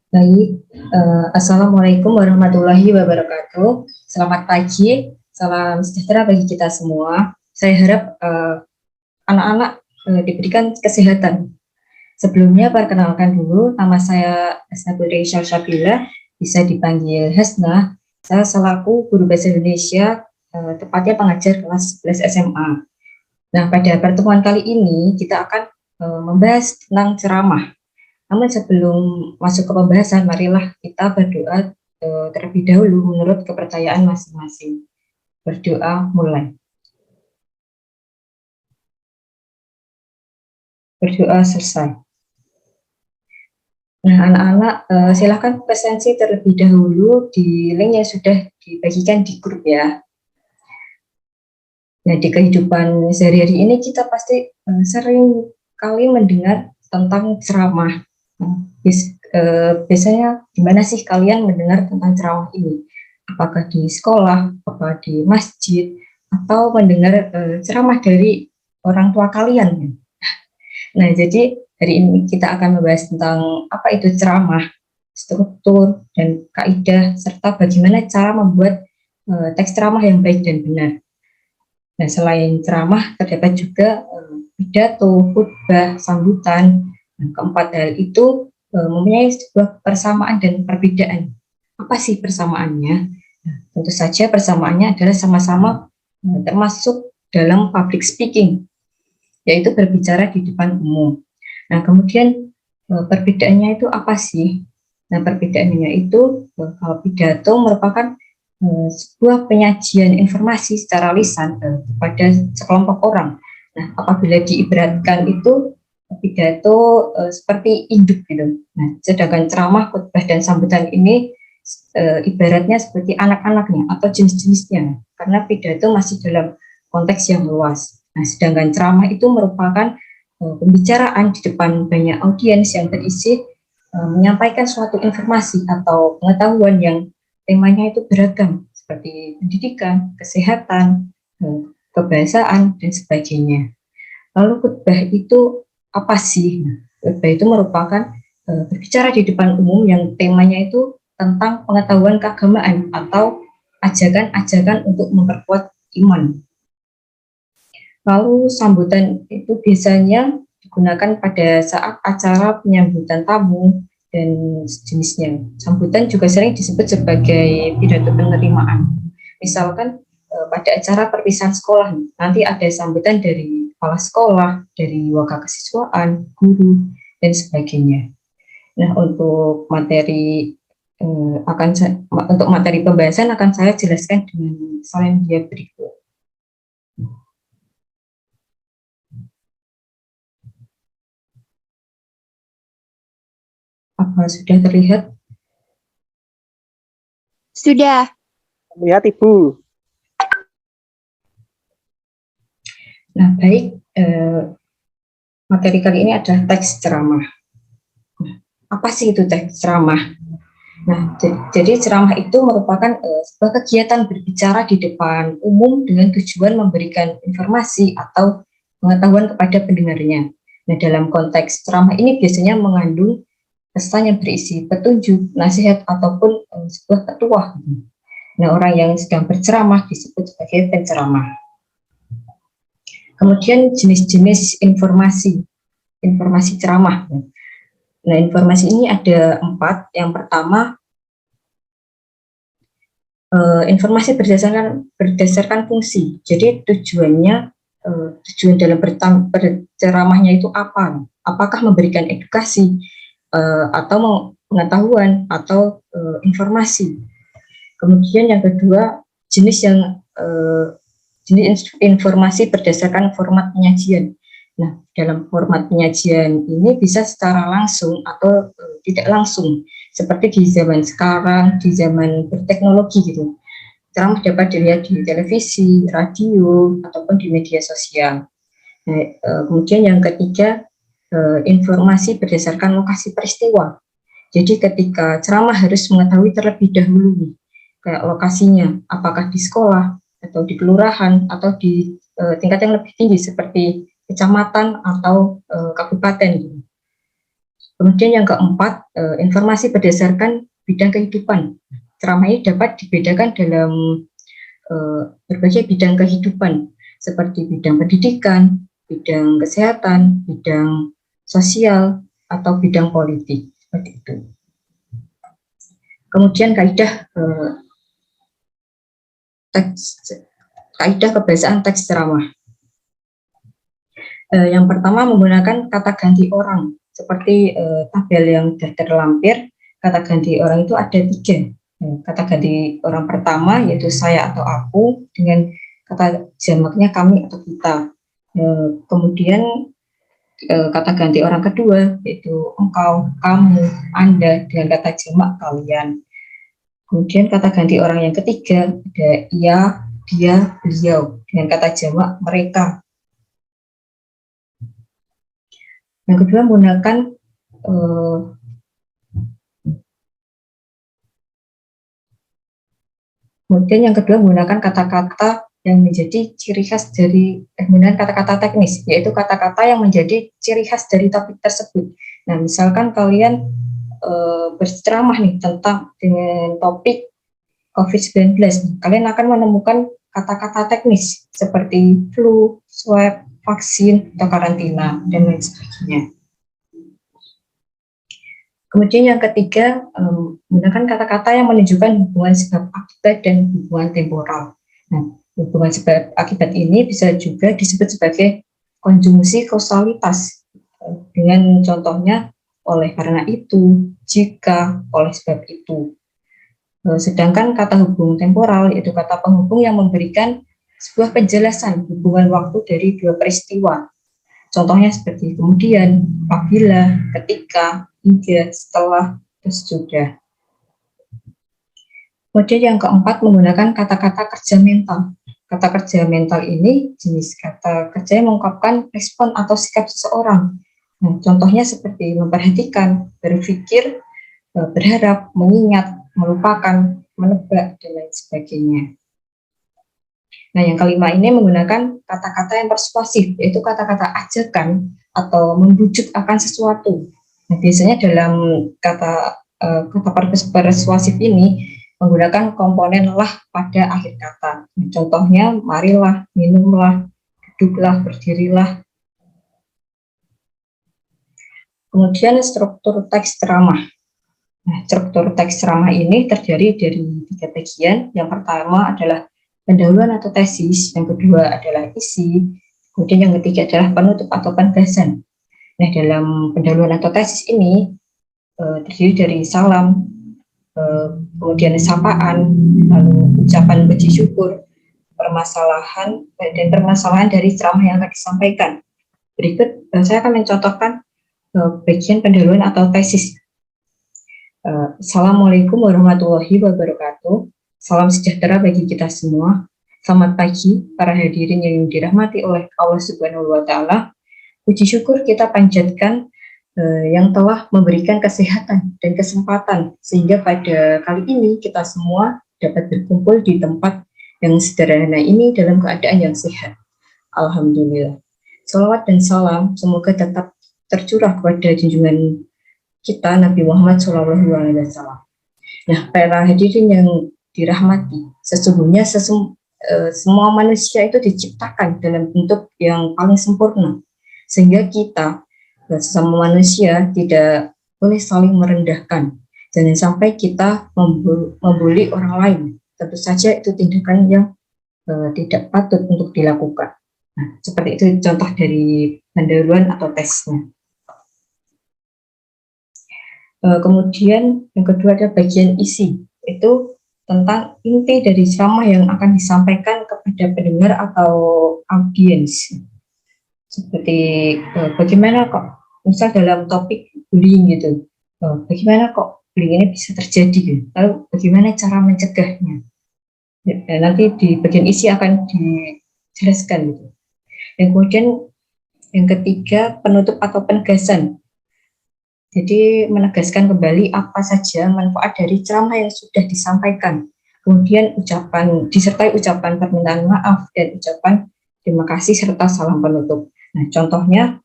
Baik, Assalamualaikum warahmatullahi wabarakatuh. Selamat pagi, salam sejahtera bagi kita semua. Saya harap anak-anak diberikan kesehatan. Sebelumnya, perkenalkan dulu, nama saya Hasnaburi Syabila, bisa dipanggil Hasna. Saya selaku guru bahasa Indonesia, tepatnya pengajar kelas 11 SMA. Nah, pada pertemuan kali ini kita akan membahas tentang ceramah. Namun sebelum masuk ke pembahasan, marilah kita berdoa terlebih dahulu menurut kepercayaan masing-masing. Berdoa mulai. Berdoa selesai. Nah, anak-anak silakan presensi terlebih dahulu di link yang sudah dibagikan di grup ya. Nah, di kehidupan sehari-hari ini kita pasti sering kali mendengar tentang ceramah. Biasanya gimana sih kalian mendengar tentang ceramah ini? Apakah di sekolah, apakah di masjid, atau mendengar ceramah dari orang tua kalian? Nah, jadi hari ini kita akan membahas tentang apa itu ceramah, struktur, dan kaidah, serta bagaimana cara membuat teks ceramah yang baik dan benar. Nah, selain ceramah, terdapat juga pidato, khutbah, sambutan. Nah, keempat hal itu mempunyai sebuah persamaan dan perbedaan. Apa sih persamaannya? Nah, tentu saja persamaannya adalah sama-sama termasuk dalam public speaking, yaitu berbicara di depan umum. Nah, kemudian perbedaannya itu apa sih? Nah, perbedaannya itu kalau pidato merupakan sebuah penyajian informasi secara lisan kepada sekelompok orang. Nah, apabila diibaratkan itu pidato seperti induk gitu. Nah, sedangkan ceramah, khutbah dan sambutan ini ibaratnya seperti anak-anaknya atau jenis-jenisnya, karena pidato masih dalam konteks yang luas. Nah, sedangkan ceramah itu merupakan pembicaraan di depan banyak audiens yang berisi menyampaikan suatu informasi atau pengetahuan yang temanya itu beragam, seperti pendidikan, kesehatan, kebahasaan, dan sebagainya. Lalu khutbah itu apa sih? Nah, khutbah itu merupakan berbicara di depan umum yang temanya itu tentang pengetahuan keagamaan atau ajakan-ajakan untuk memperkuat iman. Lalu sambutan itu biasanya digunakan pada saat acara penyambutan tamu dan sejenisnya. Sambutan juga sering disebut sebagai pidato penerimaan. Misalkan pada acara perpisahan sekolah, nanti ada sambutan dari kepala sekolah, dari wakil kesiswaan, guru, dan sebagainya. Nah, untuk materi untuk materi pembahasan akan saya jelaskan dengan slide dia berikut. Apa sudah terlihat? Sudah. Lihat Ibu. Nah, baik, materi kali ini adalah teks ceramah. Apa sih itu teks ceramah? Nah, jadi ceramah itu merupakan sebuah kegiatan berbicara di depan umum dengan tujuan memberikan informasi atau pengetahuan kepada pendengarnya. Nah, dalam konteks ceramah ini biasanya mengandung pesan yang berisi petunjuk, nasihat, ataupun sebuah petuah. Nah, orang yang sedang berceramah disebut sebagai penceramah. Kemudian jenis-jenis informasi ceramah. Nah, informasi ini ada 4. Yang pertama, informasi berdasarkan fungsi. Jadi tujuan dalam berceramahnya itu apa? Apakah memberikan edukasi atau pengetahuan atau informasi. Kemudian yang kedua, jenis informasi berdasarkan format penyajian. Nah, dalam format penyajian ini bisa secara langsung atau tidak langsung, seperti di zaman sekarang, di zaman berteknologi gitu. Ceramah dapat dilihat di televisi, radio, ataupun di media sosial. Nah, kemudian yang ketiga, informasi berdasarkan lokasi peristiwa. Jadi ketika ceramah harus mengetahui terlebih dahulu kayak lokasinya, apakah di sekolah atau di kelurahan atau di tingkat yang lebih tinggi seperti kecamatan atau kabupaten. Kemudian yang keempat, informasi berdasarkan bidang kehidupan. Ceramah ini dapat dibedakan dalam berbagai bidang kehidupan, seperti bidang pendidikan, bidang kesehatan, bidang sosial, atau bidang politik, seperti itu. Kemudian kaidah kebahasaan teks ceramah. Yang pertama menggunakan kata ganti orang, seperti tabel yang sudah terlampir. Kata ganti orang itu ada 3. Kata ganti orang pertama yaitu saya atau aku, dengan kata jamaknya kami atau kita. Kemudian kata ganti orang kedua yaitu engkau, kamu, anda, dengan kata jamak kalian. Kemudian kata ganti orang yang ketiga ada ia, dia, beliau, dengan kata jamak mereka. Yang kedua menggunakan kemudian yang kedua menggunakan kata-kata yang menjadi ciri khas dari menggunakan kata-kata teknis, yaitu kata-kata yang menjadi ciri khas dari topik tersebut. Nah, misalkan kalian berceramah nih tentang dengan topik COVID-19, kalian akan menemukan kata-kata teknis seperti flu, swab, vaksin, atau karantina, dan lain sebagainya. Kemudian yang ketiga, menggunakan kata-kata yang menunjukkan hubungan sebab akibat dan hubungan temporal. Nah, hubungan sebab akibat ini bisa juga disebut sebagai konjungsi kausalitas, dengan contohnya oleh karena itu, jika, oleh sebab itu. Sedangkan kata hubung temporal yaitu kata penghubung yang memberikan sebuah penjelasan hubungan waktu dari 2 peristiwa. Contohnya seperti kemudian, apabila, ketika, hingga, setelah, dan sesudah. Kemudian yang keempat menggunakan kata-kata kerja mental. Kata kerja mental ini jenis kata kerja yang mengungkapkan respon atau sikap seseorang. Nah, contohnya seperti memperhatikan, berpikir, berharap, mengingat, melupakan, menebak, dan lain sebagainya. Nah, yang kelima ini menggunakan kata-kata yang persuasif, yaitu kata-kata ajakan atau membujuk akan sesuatu. Nah, biasanya dalam kata persuasif ini menggunakan komponen lah pada akhir kata. Nah, contohnya, marilah, minumlah, duduklah, berdirilah. Kemudian struktur teks ceramah. Nah, struktur teks ceramah ini terdiri dari 3 bagian. Yang pertama adalah pendahuluan atau tesis, yang kedua adalah isi, kemudian yang ketiga adalah penutup atau penegasan. Nah, dalam pendahuluan atau tesis ini terdiri dari salam, kemudian sapaan, lalu ucapan puji syukur, permasalahan dari ceramah yang akan disampaikan. Berikut saya akan mencontohkan bagian pendahuluan atau tesis. Assalamualaikum warahmatullahi wabarakatuh. Salam sejahtera bagi kita semua. Selamat pagi para hadirin yang dirahmati oleh Allah Subhanahu wa taala. Puji syukur kita panjatkan yang telah memberikan kesehatan dan kesempatan sehingga pada kali ini kita semua dapat berkumpul di tempat yang sederhana ini dalam keadaan yang sehat. Alhamdulillah. Salawat dan salam semoga tetap tercurah kepada junjungan kita Nabi Muhammad SAW. Nah, para hadirin yang dirahmati, sesungguhnya semua manusia itu diciptakan dalam bentuk yang paling sempurna, sehingga kita sesama manusia tidak boleh saling merendahkan. Jangan sampai kita membuli orang lain. Tentu saja itu tindakan yang tidak patut untuk dilakukan. Nah, seperti itu contoh dari pendahuluan atau tesnya. Kemudian yang kedua ada bagian isi, itu tentang inti dari ceramah yang akan disampaikan kepada pendengar atau audiens. Seperti bagaimana kok, misal dalam topik bullying gitu, bagaimana kok bullying ini bisa terjadi gitu, lalu bagaimana cara mencegahnya. Nanti di bagian isi akan dijelaskan gitu. Dan kemudian yang ketiga penutup atau penegasan. Jadi menegaskan kembali apa saja manfaat dari ceramah yang sudah disampaikan. Kemudian disertai ucapan permintaan maaf dan ucapan terima kasih serta salam penutup. Nah, contohnya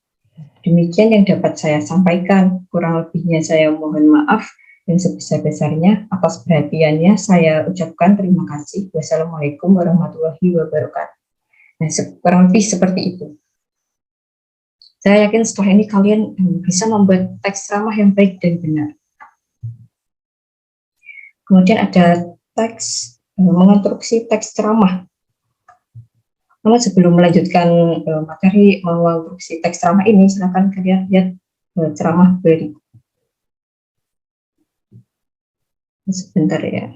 Demikian yang dapat saya sampaikan. Kurang lebihnya saya mohon maaf dan sebesar-besarnya atas perhatiannya saya ucapkan terima kasih. Wassalamualaikum warahmatullahi wabarakatuh. Nah, kurang lebih seperti itu. Saya yakin setelah ini kalian bisa membuat teks ceramah yang baik dan benar. Kemudian ada teks mengonstruksi teks ceramah. Namun sebelum melanjutkan materi mengonstruksi teks ceramah ini, silakan kalian lihat ceramah berikut. Sebentar ya.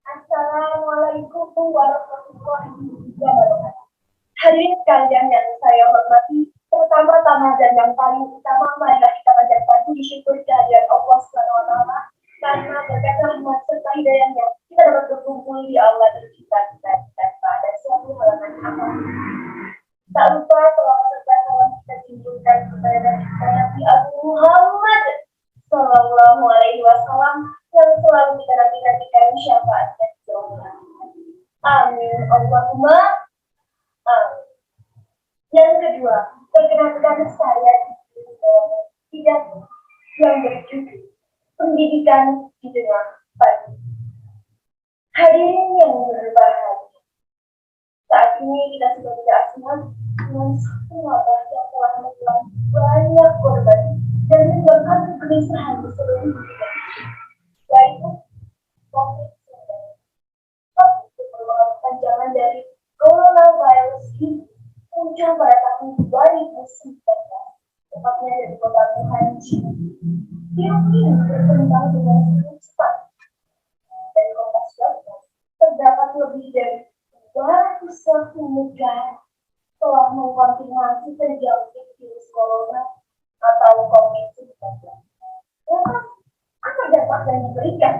Assalamualaikum warahmatullahi wabarakatuh. Hadirin sekalian yang saya hormati, pertama-tama dan yang paling utama marilah kita panjatkan puji syukur kehadirat Allah SWT karena berkat rahmat serta hidayahnya kita dapat berkumpul di aula tercinta kita tanpa ada suatu halangan apa. Tak lupa selawat serta salam kita junjungkan kepada Nabi Abu Muhammad Sallallahu Alaihi Wasallam yang selalu kita nanti-nantikan syafaatnya. Amin. Allahumma amin. Yang kedua, perkenalkan saya tidak yang berjudul pendidikan di tengah pandemi. Hadirin yang berbahagia, saat ini kita sudah tidak asing dengan satu wabah yang telah menelan banyak korban dan menyebabkan kegelisahan di seluruh dunia, yaitu COVID-19. Itu merupakan kepanjangan dari coronavirus ini muncul pada tahun 2019, tepatnya dari kota Wuhan, China. Virus ini berkembang dengan sangat cepat. Dari Kompas.com terdapat lebih dari 200 negara telah mengkonfirmasi terjangkit virus corona atau COVID-19. Lantas, apa dampak yang diberikan?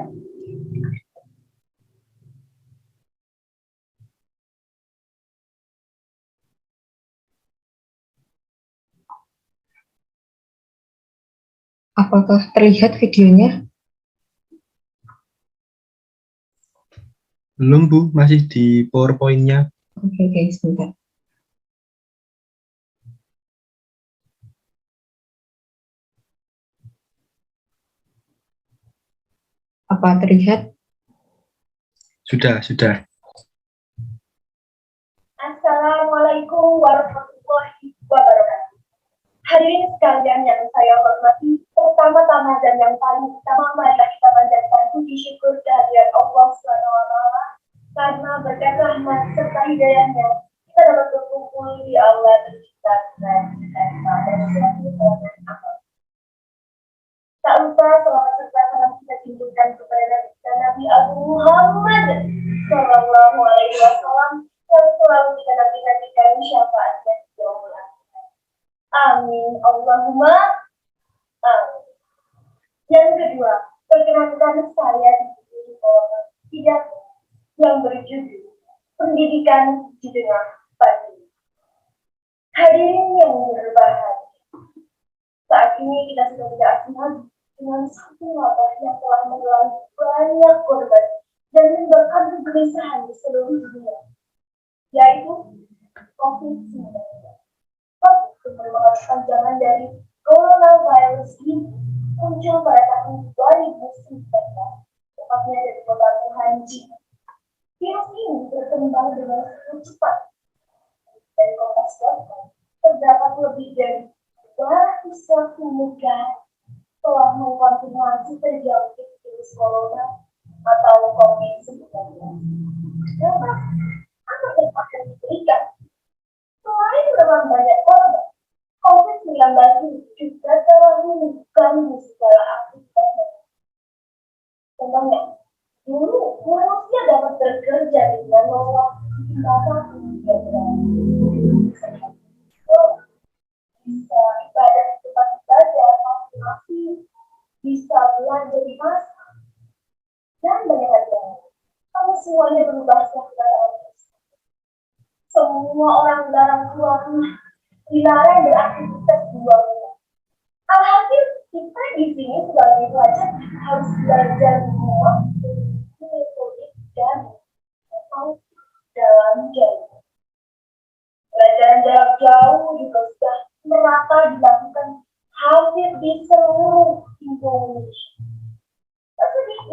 Apakah terlihat videonya? Belum Bu, masih di PowerPoint-nya. Oke, sebentar. Apa terlihat? Sudah. Assalamualaikum warahmatullahi wabarakatuh. Hadirin sekalian yang saya hormati, pertama-tama dan yang paling utama marilah kita panjatkan puji syukur kehadirat Allah SWT karena berkat rahmat serta hidayahnya kita dapat berkumpul di aula tercinta tanpa ada suatu halangan apa. Tak lupa selawat serta salam kita junjungkan kepada Nabi Abu Muhammad Sallallahu Alaihi Wasallam yang selalu kita nanti-nantikan syafaatnya di yaumul akhir. Amin. Allahumma amin. Yang kedua, perkenalkan saya di tidak yang berjudul pendidikan di tengah pandemi. Hadirin yang berbahagia, saat ini kita sudah tidak asing lagi dengan satu wabah yang telah menelan banyak korban dan menyebabkan kegelisahan di seluruh dunia, yaitu COVID-19. Itu merupakan kepanjangan dari coronavirus ini muncul pada tahun 2019, tepatnya dari kota Wuhan, China. Virus ini berkembang dengan sangat cepat. Dari Kompas.com terdapat lebih dari 200 negara telah mengkonfirmasi terjangkit virus corona atau COVID-19. Lantas, apa dampak yang diberikan? Selain memang banyak korban, COVID-19 ini juga telah mengganggu segala aktivitas manusia. Contohnya, dulu manusia dapat bekerja dengan mewakili bisa ibadah di tempat ibadah, masing-masing, bisa belanja di pasar, dan banyak lagi. Kalau semuanya berubah setelah Allah. Semua orang dilarang keluar rumah, dilarang beraktivitas di luar rumah. Alhasil kita di sini sebagai pelajar harus belajar semua metode dan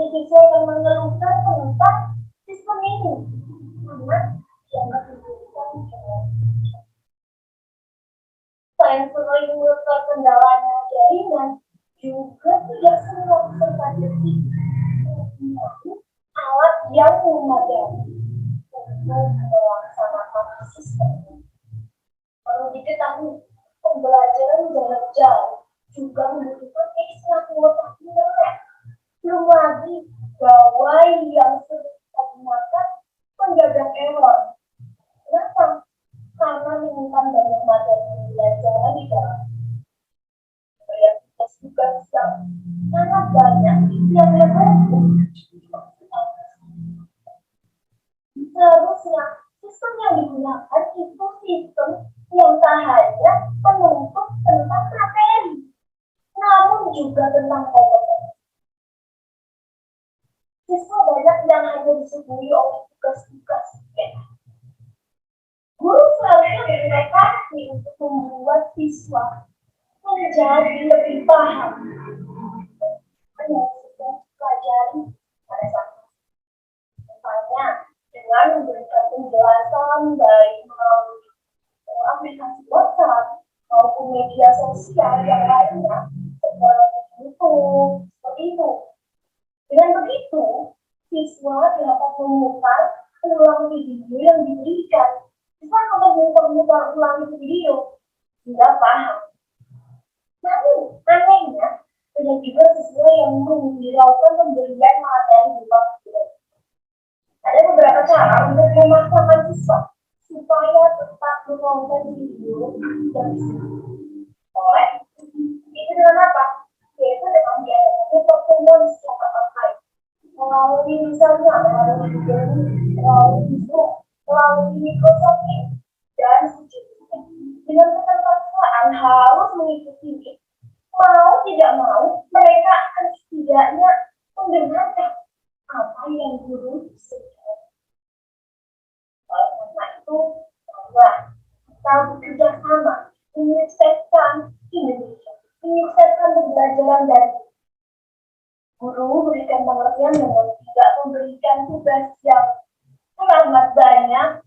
siswa yang mengeluhkan tentang sistem ini karena yang kesulitan selain sering terkendalanya jaringan, juga tidak semua peserta didik mempunyai alat yang memadai untuk melaksanakan sistem ini. Perlu diketahui, pembelajaran jarak jauh juga membutuhkan ekstra kuota internet. Belum lagi gawai yang sering digunakan mendadak error. Kenapa? Karena menyimpan banyak materi pembelajaran di dalam. Tugas yang sangat banyak yang menumpuk. Seharusnya sistem yang digunakan itu sistem yang tak hanya menuntut tentang materi, namun juga tentang kompetensi. Siswa banyak yang hanya disuguhi oleh tugas-tugas. Guru seharusnya berinovasi untuk membuat siswa menjadi lebih paham yang sudah pelajari pada saat itu. Misalnya dengan memberikan penjelasan baik melalui aplikasi WhatsApp maupun media sosial yang lainnya seperti YouTube, seperti itu. Dengan begitu, siswa dapat memutar ulang video yang diberikan. Siswa akan memutar ulang video hingga paham. Namun, anehnya, banyak juga siswa yang menghiraukan pemberian materi berupa video. Ada beberapa cara untuk memaksakan siswa supaya tetap menonton video dan oleh itu dengan apa? Yaitu dengan diadakannya pertemuan secara online. Melalui misalnya melalui Google, melalui Zoom, melalui Microsoft Teams, dan sejenisnya. Dengan keterpaksaan harus mengikuti ini, mau tidak mau mereka akan setidaknya mendengarkan apa yang guru sebutkan. Oleh karena itu, bahwa kita bekerja sama menyukseskan Indonesia, menyukseskan pembelajaran dari guru berikan pengertian dengan tidak memberikan tugas yang sangat banyak,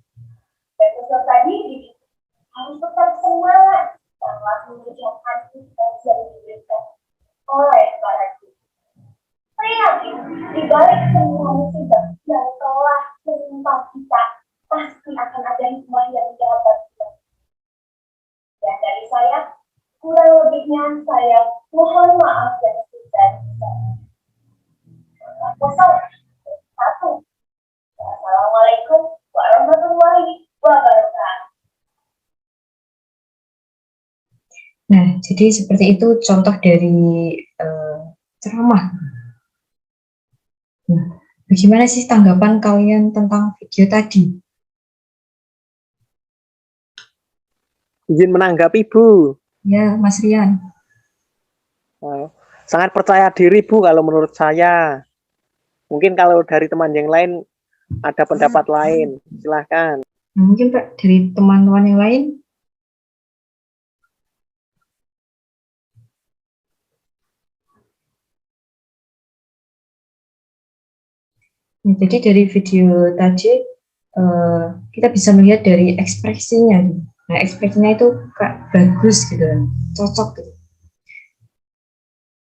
dan peserta didik harus tetap semangat dalam mengerjakan tugas yang diberikan oleh para guru. Saya yakin di balik semua musibah yang telah menimpa kita pasti akan ada hikmah yang dapat kita. Dan dari saya, kurang lebihnya saya mohon maaf yang sebesar-besarnya. Assalamualaikum warahmatullahi wabarakatuh. Nah, jadi seperti itu contoh dari ceramah. Nah, bagaimana sih tanggapan kalian tentang video tadi? Izin menanggapi, Bu. Ya, Mas Rian. Sangat percaya diri, Bu, kalau menurut saya. Mungkin kalau dari teman yang lain ada pendapat lain, silahkan. Nah, mungkin Pak, dari teman-teman yang lain? Nah, jadi dari video tadi, kita bisa melihat dari ekspresinya. Nah, ekspresinya itu bagus gitu, cocok gitu.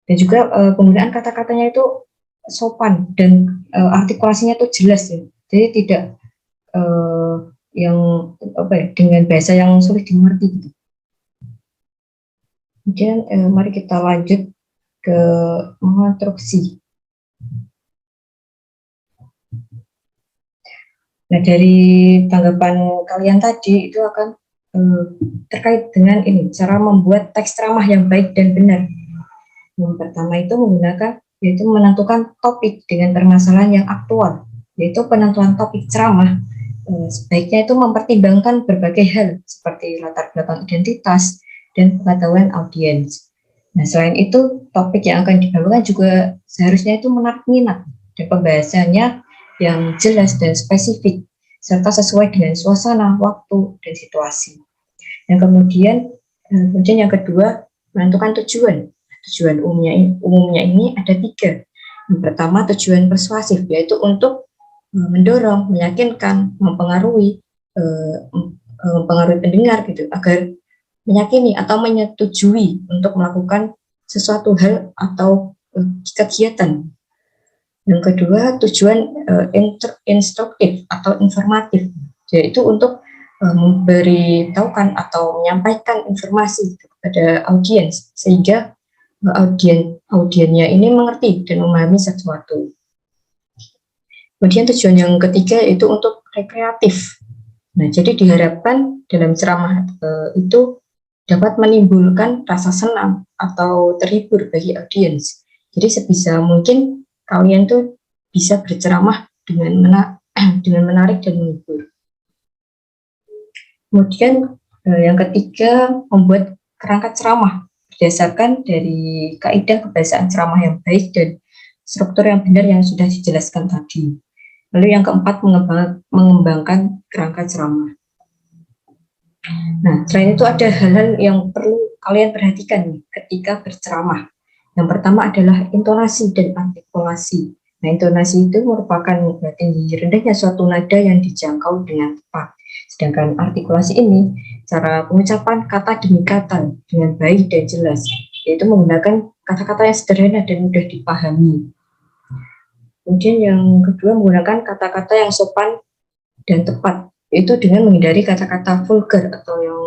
Dan juga penggunaan kata-katanya itu sopan dan artikulasinya itu jelas ya. Jadi tidak yang dengan bahasa yang sulit dimengerti gitu. Kemudian mari kita lanjut ke menginstruksi. Nah, dari tanggapan kalian tadi itu akan terkait dengan ini, cara membuat teks ceramah yang baik dan benar. Yang pertama itu yaitu menentukan topik dengan permasalahan yang aktual, yaitu penentuan topik ceramah. Sebaiknya itu mempertimbangkan berbagai hal seperti latar belakang identitas dan pengetahuan audiens. Nah, selain itu topik yang akan dibawakan juga seharusnya itu menarik minat dan pembahasannya yang jelas dan spesifik serta sesuai dengan suasana, waktu, dan situasi. Dan kemudian yang kedua menentukan tujuan. Tujuan umumnya ini ada 3, Yang pertama, tujuan persuasif, yaitu untuk mendorong, meyakinkan, mempengaruhi pendengar gitu agar meyakini atau menyetujui untuk melakukan sesuatu hal atau kegiatan. Yang kedua, tujuan instruktif atau informatif, yaitu untuk memberitahukan atau menyampaikan informasi kepada audiens sehingga audiennya ini mengerti dan memahami sesuatu. Kemudian tujuan yang ketiga itu untuk rekreatif. Nah, jadi diharapkan dalam ceramah itu dapat menimbulkan rasa senang atau terhibur bagi audiens. Jadi sebisa mungkin kalian tuh bisa berceramah dengan menarik dan menghibur. Kemudian yang ketiga, membuat kerangka ceramah berdasarkan dari kaidah kebiasaan ceramah yang baik dan struktur yang benar yang sudah dijelaskan tadi. Lalu yang keempat, mengembangkan kerangka ceramah. Nah, selain itu ada hal-hal yang perlu kalian perhatikan nih ketika berceramah. Yang pertama adalah intonasi dan artikulasi. Nah, intonasi itu merupakan tinggi rendahnya suatu nada yang dijangkau dengan tepat. Sedangkan artikulasi ini, cara pengucapan kata demi kata dengan baik dan jelas, yaitu menggunakan kata-kata yang sederhana dan mudah dipahami. Kemudian yang kedua, menggunakan kata-kata yang sopan dan tepat, yaitu dengan menghindari kata-kata vulgar atau yang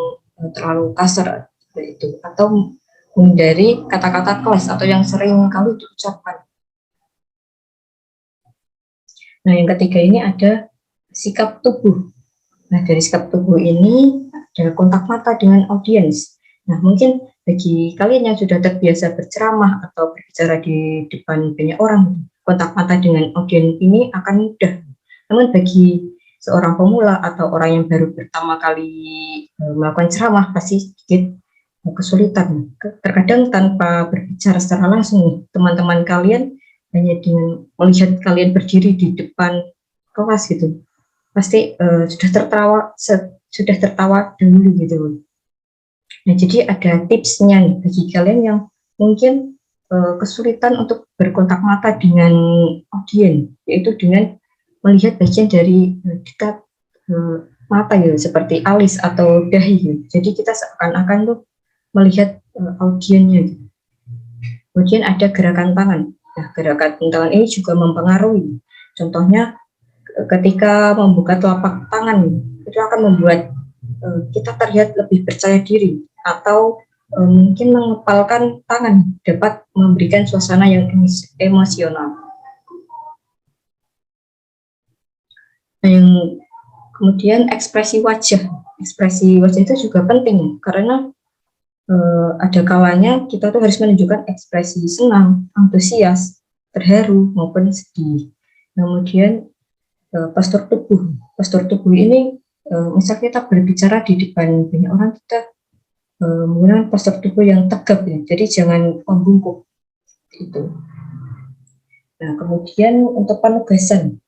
terlalu kasar, itu, atau menghindari kata-kata kelas atau yang sering kali diucapkan. Nah, yang ketiga ini ada sikap tubuh. Nah, dari sikap tubuh ini ada kontak mata dengan audiens. Nah, mungkin bagi kalian yang sudah terbiasa berceramah atau berbicara di depan banyak orang, kontak mata dengan audiens ini akan mudah. Namun bagi seorang pemula atau orang yang baru pertama kali melakukan ceramah pasti sedikit kesulitan. Terkadang tanpa berbicara secara langsung, teman-teman kalian hanya dengan melihat kalian berdiri di depan kelas gitu, pasti sudah tertawa dulu gitu. Nah, jadi ada tipsnya nih bagi kalian yang mungkin kesulitan untuk berkontak mata dengan audiens, yaitu dengan melihat bagian dari dekat mata ya, seperti alis atau dahi ya. Jadi kita seakan-akan tuh melihat audiensnya. Kemudian ada gerakan tangan. Nah, gerakan tangan ini juga mempengaruhi. Contohnya ketika membuka telapak tangan itu akan membuat kita terlihat lebih percaya diri, atau mungkin mengepalkan tangan dapat memberikan suasana yang emosional. Yang kemudian ekspresi wajah itu juga penting karena ada kalanya kita tuh harus menunjukkan ekspresi senang, antusias, terharu maupun sedih. Kemudian postur tubuh ini misal kita berbicara di depan banyak orang, kita menggunakan postur tubuh yang tegap ya, jadi jangan membungkuk itu. Nah, kemudian untuk penugasan,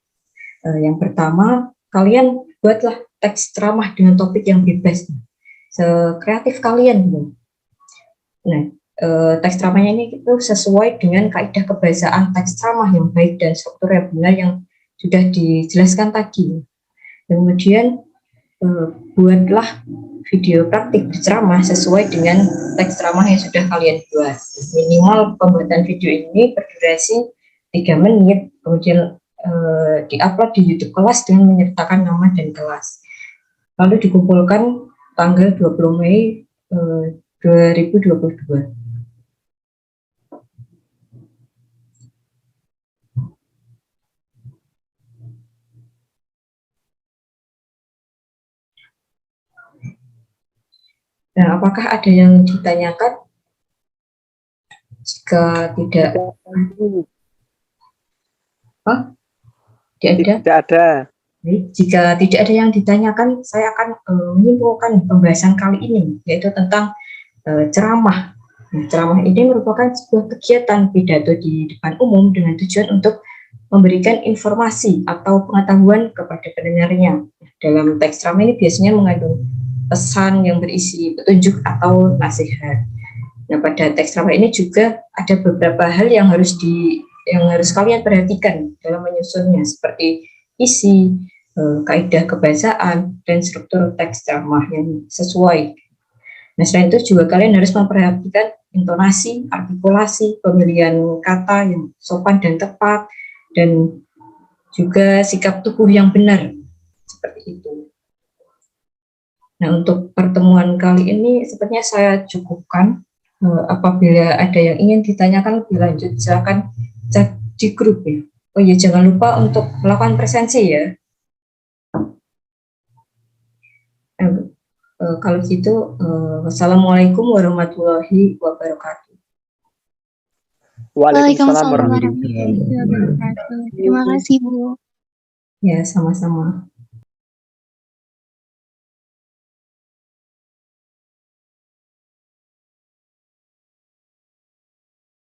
yang pertama, kalian buatlah teks ceramah dengan topik yang bebas, sekreatif kalian gitu. Nah, teks ceramahnya ini itu sesuai dengan kaidah kebiasaan teks ceramah yang baik dan struktur yang benar yang sudah dijelaskan tadi. Kemudian buatlah video praktik berceramah sesuai dengan teks ceramah yang sudah kalian buat. Minimal pembuatan video ini berdurasi 3 menit, kemudian diupload di YouTube kelas dengan menyertakan nama dan kelas. Lalu dikumpulkan tanggal 20 Mei 2022. Nah, apakah ada yang ditanyakan? Jika tidak, Tidak ada. Jika tidak ada yang ditanyakan, saya akan menyimpulkan pembahasan kali ini, yaitu tentang ceramah. Nah, ceramah ini merupakan sebuah kegiatan pidato di depan umum dengan tujuan untuk memberikan informasi atau pengetahuan kepada pendengarnya. Dalam teks ceramah ini biasanya mengandung pesan yang berisi petunjuk atau nasihat. Nah, pada teks ceramah ini juga ada beberapa hal yang harus yang harus kalian perhatikan dalam menyusunnya, seperti isi, kaidah kebahasaan, dan struktur teks ceramah yang sesuai. Nah, selain itu juga kalian harus memperhatikan intonasi, artikulasi, pemilihan kata yang sopan dan tepat, dan juga sikap tubuh yang benar, seperti itu. Nah, untuk pertemuan kali ini sepertinya saya cukupkan. Apabila ada yang ingin ditanyakan lebih lanjut, silakan chat di grup ya. Oh ya, jangan lupa untuk melakukan presensi ya. Kalau gitu, wassalamualaikum warahmatullahi wabarakatuh. Waalaikumsalam Waalaikumsalam warahmatullahi warahmatullahi wabarakatuh. Terima kasih, Bu. Ya, sama-sama.